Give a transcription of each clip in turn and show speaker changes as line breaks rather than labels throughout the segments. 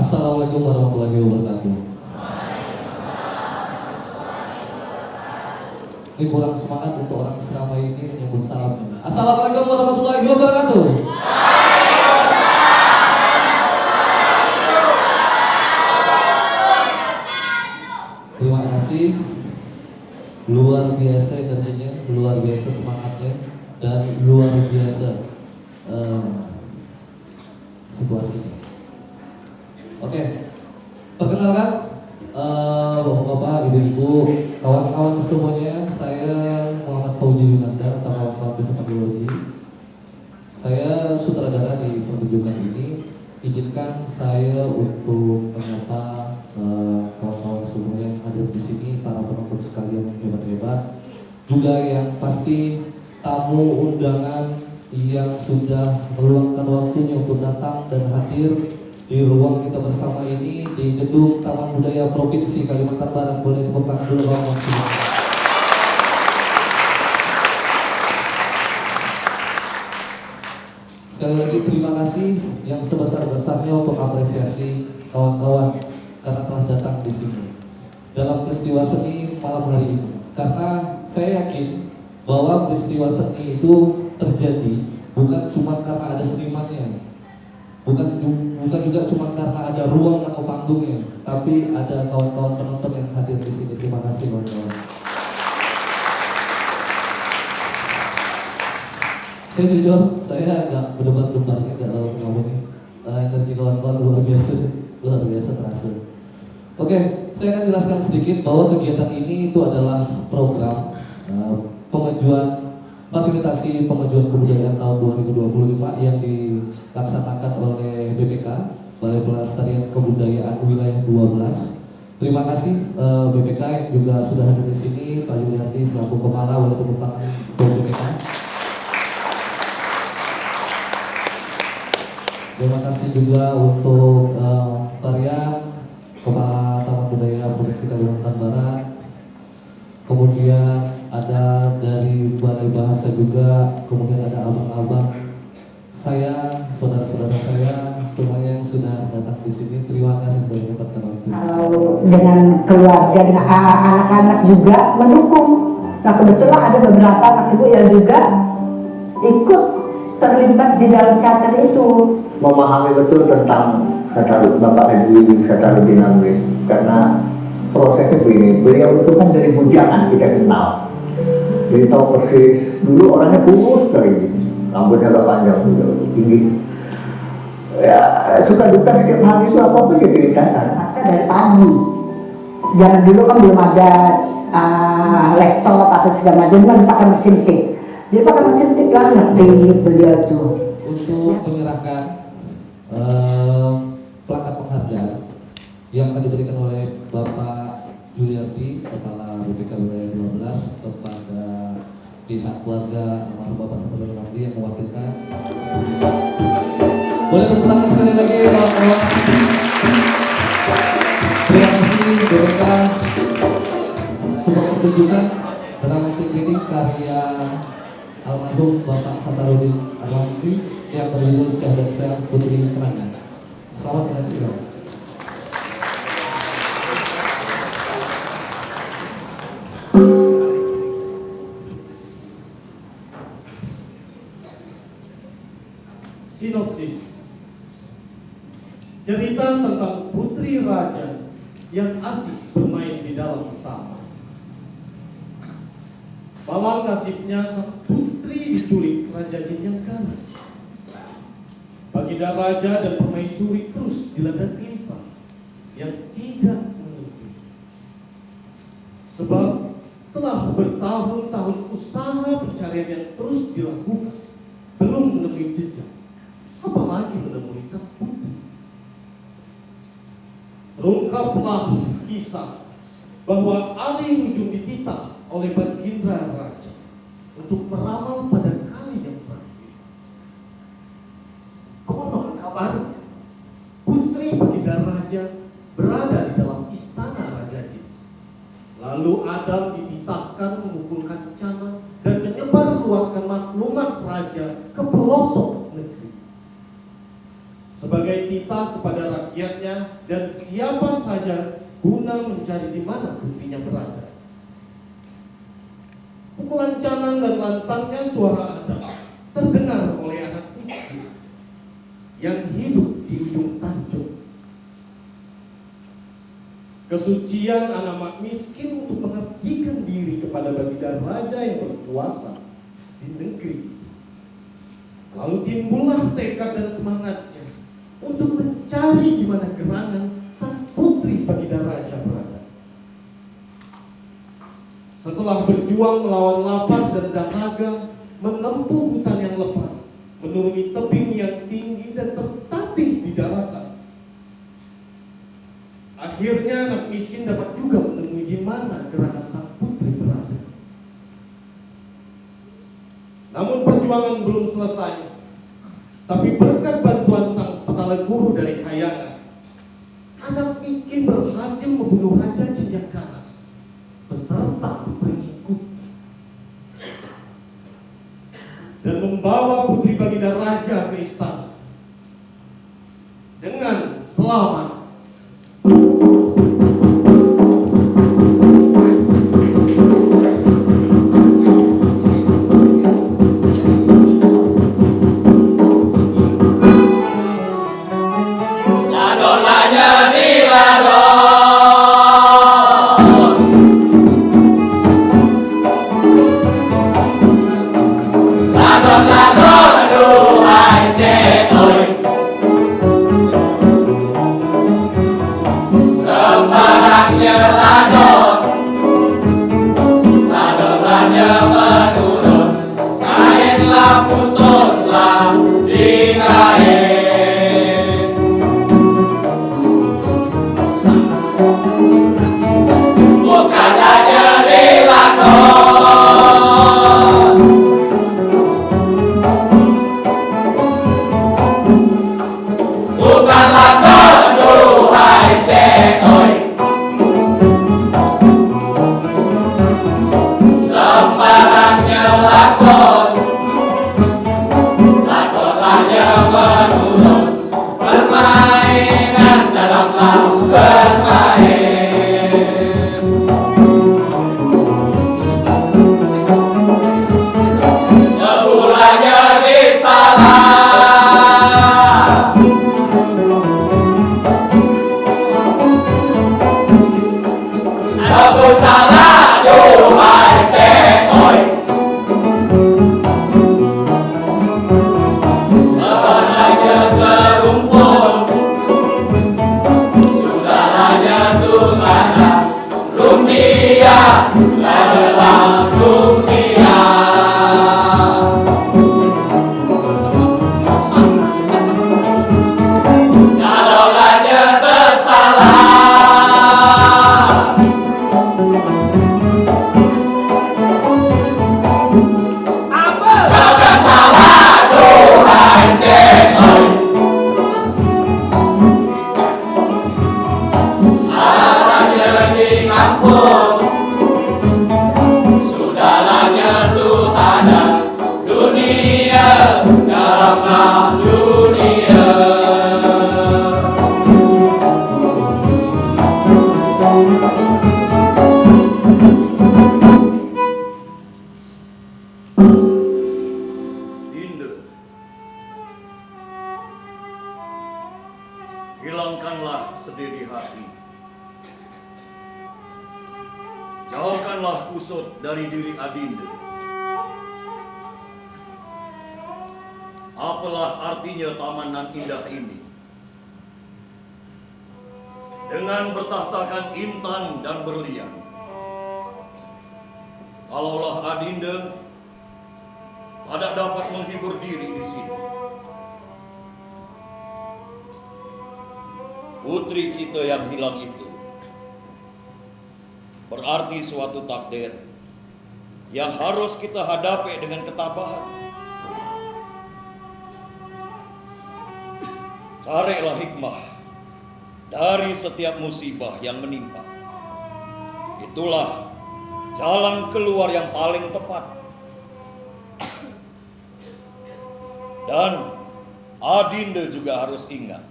Assalamualaikum warahmatullahi wabarakatuh. Ini kurang semangat untuk orang selama ini menyebut salam. Assalamualaikum warahmatullahi wabarakatuh. Terima kasih. Luar biasa energinya, luar biasa semangatnya, dan luar biasa situasinya. Oke, perkenalkan bapak-bapak, ibu-ibu, kawan-kawan semuanya, saya Muhammad Fauzi Yunanda atau kawan-kawan besar biologi. Saya sutradara di pertunjukan ini. Izinkan saya untuk menyapa kawan-kawan semuanya yang hadir di sini, para penonton sekalian hebat-hebat, juga yang pasti tamu undangan yang sudah meluangkan waktunya untuk datang dan hadir di ruang kita bersama ini di Gedung Taman Budaya Provinsi Kalimantan Barat. Boleh tepuk tangan dulu Bang. Sekali lagi terima kasih yang sebesar-besarnya untuk apresiasi kawan-kawan karena telah datang di sini dalam peristiwa seni malam hari ini. Karena saya yakin bahwa peristiwa seni itu terjadi bukan cuma karena ada senimannya, bukan juga cuma karena ada ruang atau panggungnya, tapi ada kawan-kawan penonton yang hadir di sini. Terima kasih kawan-kawan. Saya jujur, saya agak berdebar-debar, nggak tahu kenapa nih. Energi kawan-kawan luar biasa terasa. Oke, saya akan jelaskan sedikit bahwa kegiatan ini itu adalah program pengajuan fasilitasi pengajuan kebudayaan tahun 2025 yang dilaksanakan oleh BPK, Balai Pelestarian Kebudayaan Wilayah 12. Terima kasih BPK yang juga sudah hadir di sini, Pak Yulianti selaku kepala. Boleh tepuk tangan untuk BPK. Terima kasih juga untuk Tarian, Kepala Taman Budaya Provinsi Kalimantan Barat. Kemudian ada dari Balai Bahasa juga, kemudian ada abang-abang saya, saudara-saudara saya, semuanya yang sudah datang di sini. Terima kasih sudah menyempatkan waktu.
Kalau dengan keluarga, dengan anak-anak juga mendukung. Nah kebetulan ada beberapa anak ibu yang juga ikut terlibat di dalam teater itu.
Memahami betul tentang Bapak Haji Satarudin Amri, karena prosesnya begini, beliau itu kan dari bujangan kita kenal. Jadi tahu persis, dulu orangnya kurus sekali, rambutnya agak panjang juga, tinggi. Ya suka duka setiap hari itu apa-apa dia ceritakan.
Pasca dari pagi. Zaman dulu kan belum ada laptop atau segala macam, kan pakai mesin tik. Jadi pakai mesin tik lah ngerti beliau tuh.
Untuk menyerahkan plakat penghargaan yang akan diberikan oleh Bapak Yulianti, Kepala BPK Wilayah 12, kepada pihak keluarga almarhum Bapak Satarudin Amri yang mewakilkan. Boleh tepuk tangan sekali lagi kawan-kawan. Terima kasih BPK. Sebuah pertunjukan dramatik ini karya almarhum Bapak Satarudin Amri yang berjudul Syahadat Syah Putri Kenangan. Selamat menyaksikan.
Sinopsis. Cerita tentang putri raja yang asik bermain di dalam taman. Malang nasibnya sang putri diculik Raja Jin yang ganas. Baginda raja dan permaisuri terus dilanda gelisah yang tidak menentu. Sebab telah bertahun-tahun usaha pencarian yang terus dilakukan belum menemui jejak, apalagi menemui sang putri. Terungkaplah kisah bahwa Ali ujung dititah oleh Baginda raja untuk meramal pada kali yang terakhir. Konon kabar putri Baginda raja berada di dalam istana Raja Jin. Lalu Adam dititahkan mengumpulkan cana dan menyebar luaskan maklumat raja ke pelosok negeri. sebagai titah kepada rakyatnya dan siapa saja guna mencari di mana putrinya berada. Pukulan canang dan lantangnya suara Adam terdengar oleh anak miskin yang hidup di ujung tanjung. Kesucian anak miskin untuk mengabdikan diri kepada baginda raja yang berkuasa di negeri. Lalu timbullah tekad dan semangatnya untuk mencari di mana gerangan sang putri baginda raja berada. Setelah berjuang melawan lapar dan dahaga, menempuh hutan yang lebat, menuruni tebing yang tinggi dan tertatih di daratan. Akhirnya anak miskin dapat juga menemui di mana gerangan sang putri berada. Namun perjuangan belum selesai. Tapi berkat bantuan sang petala guru dari Kayangan, anak miskin berhasil membunuh Raja Jin yang ganas beserta pengikutnya dan membawa putri baginda raja ke istana dengan selamat.
Hilangkanlah sedih di hati. Jauhkanlah kusut dari diri Adinda. Apalah artinya taman nan indah ini? Dengan bertahtakan intan dan berlian. Kalaulah Adinda tidak dapat menghibur diri di sini. Putri kita yang hilang itu berarti suatu takdir yang harus kita hadapi dengan ketabahan. Carilah hikmah dari setiap musibah yang menimpa. Itulah jalan keluar yang paling tepat. Dan Adinda juga harus ingat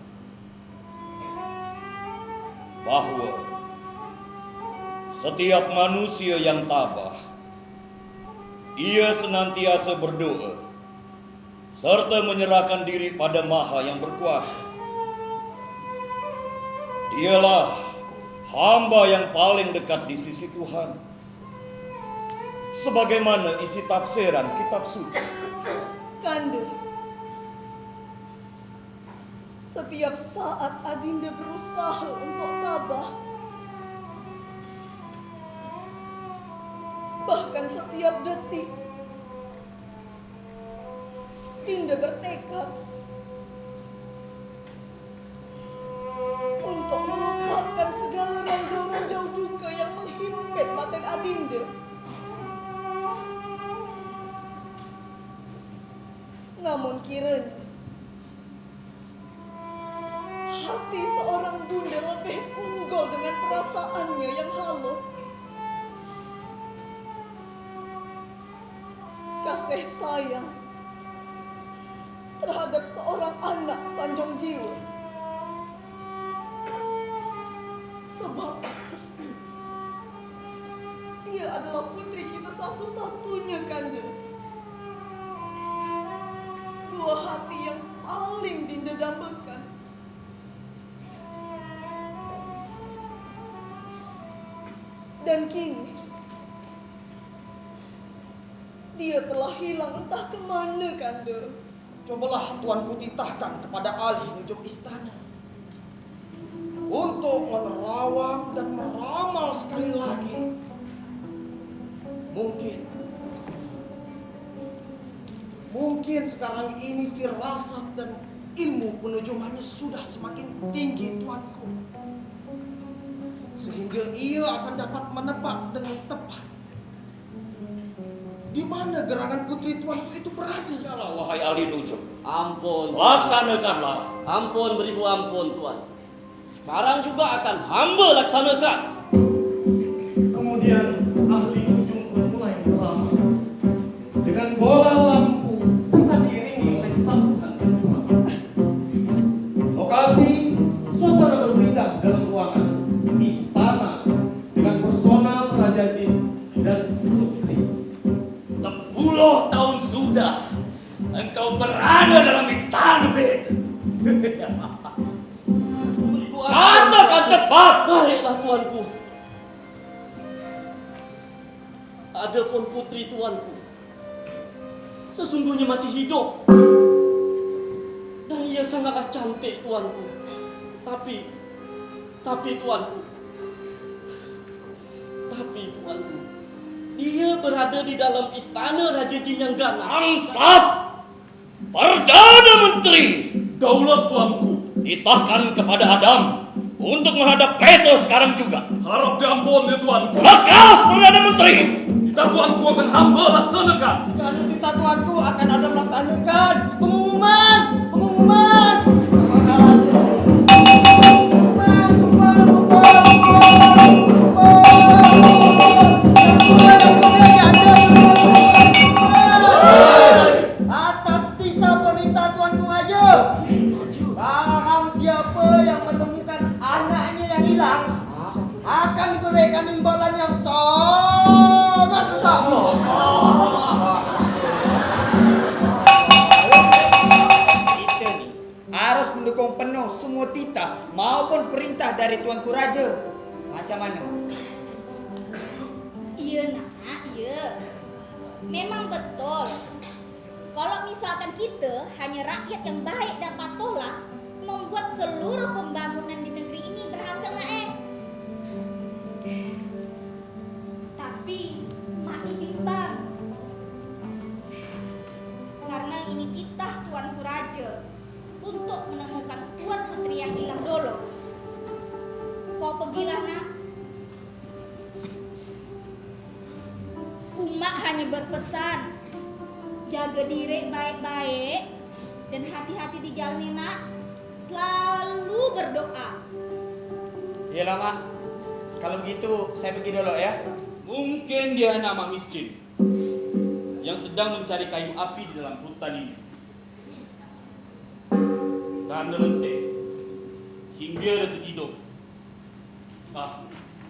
bahwa setiap manusia yang tabah, ia senantiasa berdoa serta menyerahkan diri pada Maha yang berkuasa. Dialah hamba yang paling dekat di sisi Tuhan, sebagaimana isi tafsiran kitab suci.
Kanda, setiap saat Adinda berusaha untuk tabah, bahkan setiap detik, Dinda bertekad untuk melupakan segala ranjau-ranjau duka yang menghimpit batin Adinda. Namun kiranya hati seorang bunda lebih unggul dengan perasaannya yang halus. Kasih sayang terhadap seorang anak sanjung jiwa. Sebab dia adalah putri kita satu-satunya, Kanda. Dua hati yang paling Dinda dambakan. Dan kini dia telah hilang entah kemana, Kanda.
Cobalah tuanku titahkan kepada ahli nujuk istana untuk menerawang dan meramal sekali lagi. Mungkin sekarang ini firasat dan ilmu penujumannya sudah semakin tinggi, tuanku, sehingga ia akan dapat menebak dengan tepat di mana gerangan putri tuanku itu berada.
Yalah, wahai ahli nujum,
Ampun,
laksanakanlah.
ampun beribu ampun Tuan. Sekarang juga akan hamba laksanakan.
Kemudian ahli ujung pun mulai beramal dengan bola lampu serta diiringi oleh tabuhan dan selang. Lokasi suasana berpindah dalam ruangan istana dengan personal Raja Jin dan putri.
10 tahun sudah engkau berada dalam istana itu.
Beribu ampun.
Katakan cepat.
Baiklah tuanku. Adapun putri tuanku sesungguhnya masih hidup dan ia sangatlah cantik tuanku. Tapi tuanku, dia berada di dalam istana Raja Jin yang ganas.
Bangsat! Perdana Menteri,
Daulat tuanku.
titahkan kepada Adam untuk menghadap Peto sekarang juga.
Harap diampun ya tuanku.
Lekas Perdana Menteri.
Kita tuanku akan hamba laksanakan.
Kalau kita tuanku akan ada melaksanakan pengumuman. Pengumuman. Atas titah perintah tuanku Raja, barang siapa yang menemukan anaknya yang hilang akan diberikan imbalan yang sangat besar.
Kita nih harus mendukung penuh semua titah maupun perintah dari tuanku Raja. Macam mana?
Iya nak, iya. Memang betul. Kalau misalkan kita hanya rakyat yang baik dan patuhlah, membuat seluruh pembangunan di negeri ini berhasil naik. Tapi mak bimbang. Karena ini titah tuanku Raja untuk menemukan tuan putri yang hilang dulu. Kau pergilah nak. Umak hanya berpesan, jaga diri baik-baik dan hati-hati di jalan nak. Selalu berdoa.
Iyalah mak, kalau begitu saya pergi dulu ya.
Mungkin dia anak mak miskin yang sedang mencari kayu api di dalam hutan ini. dan lentik hingga detik hidup.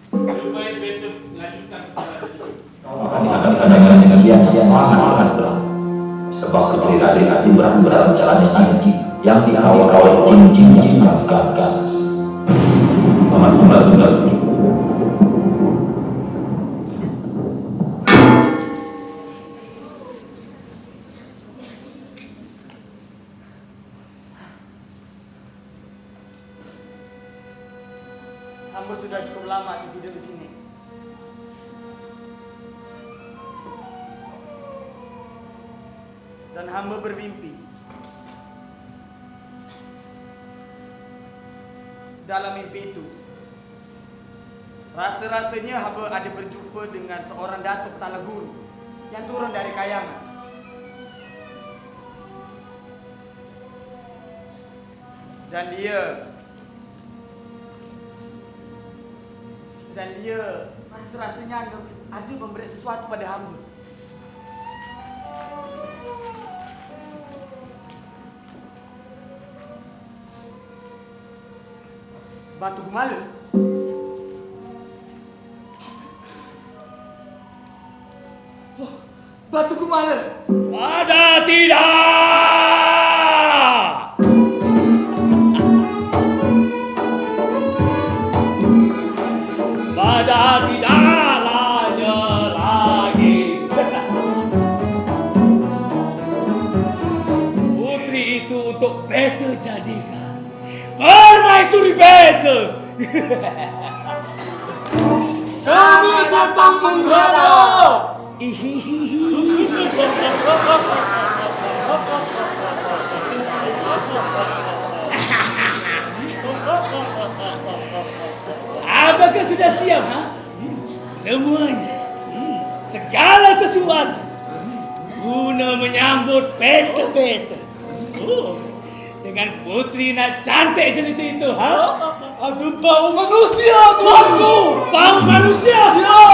Supaya betul melanjutkan perjalanan
dengan sia-sia sangat berat. Sebab Putri Raden hati berat-berat jalan haji yang dikawal-kawal jin-jin yang sangat gagas. Teman-teman tunggal 7.
Hamba sudah cukup lama tidur di sini. Dan hamba bermimpi. Dalam mimpi itu, rasa-rasanya hamba ada berjumpa dengan seorang datuk Talaguru yang turun dari kayangan. Dan dia rasa-rasanya ada memberi sesuatu pada hamba. Batu Gumala. Oh, Batu Gumala.
Ada tidak. Pada tidaklah lagi. Putri itu untuk beta jadikan permaisuri beta. Kami datang menghadap. Apakah sudah siap, ha? Semuanya, segala sesuatu guna menyambut pesta beta. Dengan putri nak cantik jelita itu, ha? Ada bau manusia, tuanku. Bau manusia? Ya.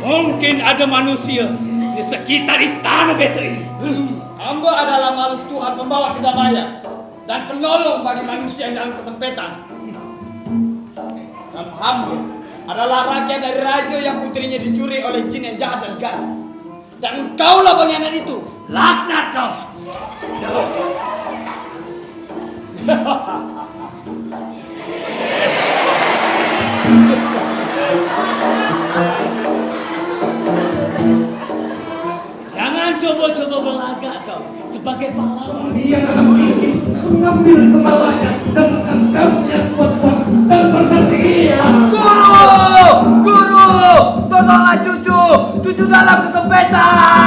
Mungkin ada manusia di sekitar istana beta ini.
Hamba adalah makhluk Tuhan pembawa kedamaian dan penolong bagi manusia yang dalam kesempitan. Dan hamba adalah rakyat dari raja yang putrinya dicuri oleh jin yang jahat dan ganas. Dan engkaulah pengkhianat itu.
Laknat kau. Jangan coba-coba berlagak kau sebagai pahlawan.
Dia akan miskin mengambil kepalanya dan menangkapnya kuat-kuat dan berteriak.
Guru! Guru! Tolonglah cucu! Cucu dalam kesempitan!